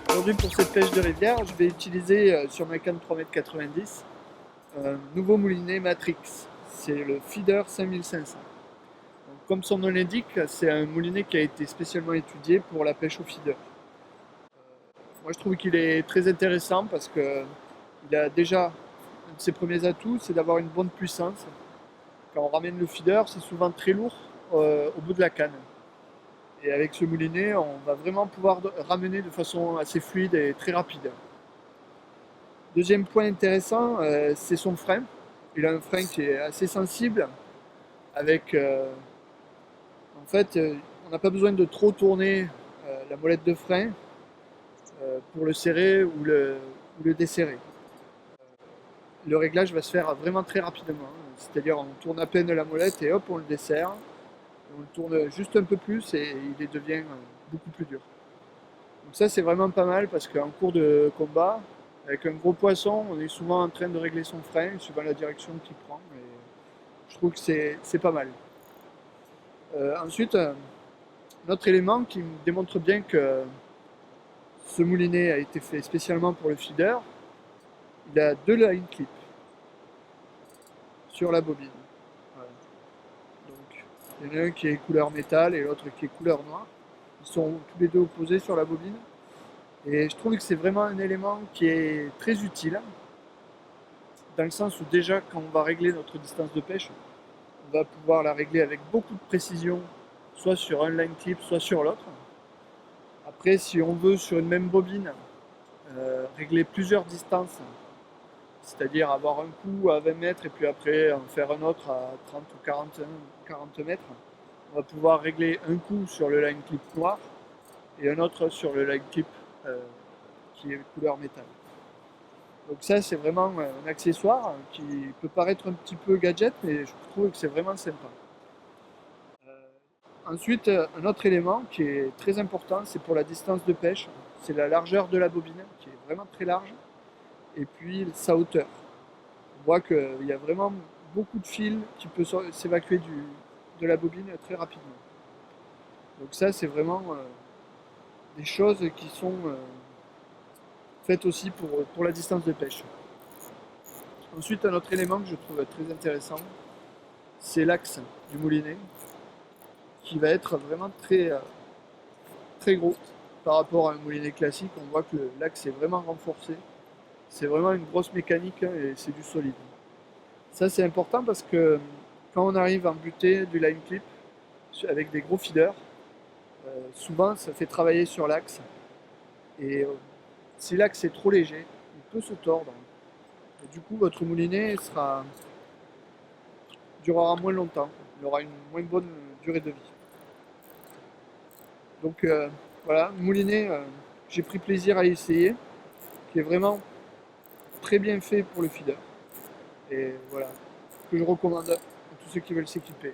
Aujourd'hui, pour cette pêche de rivière, je vais utiliser sur ma canne 3,90 m un nouveau moulinet Matrix. C'est le Feeder 5500. Donc, comme son nom l'indique, c'est un moulinet qui a été spécialement étudié pour la pêche au feeder. Moi, je trouve qu'il est très intéressant parce qu'il a déjà un de ses premiers atouts, c'est d'avoir une bonne puissance. Quand on ramène le feeder, c'est souvent très lourd au bout de la canne. Et avec ce moulinet, on va vraiment pouvoir ramener de façon assez fluide et très rapide. Deuxième point intéressant, c'est son frein. Il a un frein qui est assez sensible. Avec, en fait, on n'a pas besoin de trop tourner la molette de frein pour le serrer ou le desserrer. Le réglage va se faire vraiment très rapidement. C'est-à-dire on tourne à peine la molette et hop, on le dessert. On le tourne juste un peu plus et il devient beaucoup plus dur. Donc ça c'est vraiment pas mal parce qu'en cours de combat, avec un gros poisson, on est souvent en train de régler son frein suivant la direction qu'il prend. Et je trouve que c'est pas mal. Ensuite, un autre élément qui me démontre bien que ce moulinet a été fait spécialement pour le feeder, il a deux line clips sur la bobine. Voilà. Donc, il y en a un qui est couleur métal et l'autre qui est couleur noire. Ils sont tous les deux opposés sur la bobine. Et je trouve que c'est vraiment un élément qui est très utile, dans le sens où déjà quand on va régler notre distance de pêche, on va pouvoir la régler avec beaucoup de précision, soit sur un line clip, soit sur l'autre. Après, si on veut sur une même bobine régler plusieurs distances, c'est-à-dire avoir un coup à 20 mètres et puis après en faire un autre à 30 ou 40 mètres, on va pouvoir régler un coup sur le line clip noir et un autre sur le line clip qui est couleur métal. Donc ça c'est vraiment un accessoire qui peut paraître un petit peu gadget, mais je trouve que c'est vraiment sympa. Ensuite, un autre élément qui est très important, c'est pour la distance de pêche, c'est la largeur de la bobine qui est vraiment très large et puis sa hauteur. On voit qu'il y a vraiment beaucoup de fil qui peut s'évacuer de la bobine très rapidement. Donc ça c'est vraiment des choses qui sont faites aussi pour la distance de pêche. Ensuite, un autre élément que je trouve très intéressant, c'est l'axe du moulinet, qui va être vraiment très gros par rapport à un moulinet classique. On voit que l'axe est vraiment renforcé. C'est vraiment une grosse mécanique et c'est du solide. Ça c'est important parce que quand on arrive à buter du line clip avec des gros feeders, souvent ça fait travailler sur l'axe. Et si l'axe est trop léger, il peut se tordre. Et du coup, votre moulinet durera moins longtemps. Il aura une moins bonne durée de vie. Donc voilà, moulinet, j'ai pris plaisir à essayer, qui est vraiment très bien fait pour le feeder. Et voilà, que je recommande à tous ceux qui veulent s'équiper.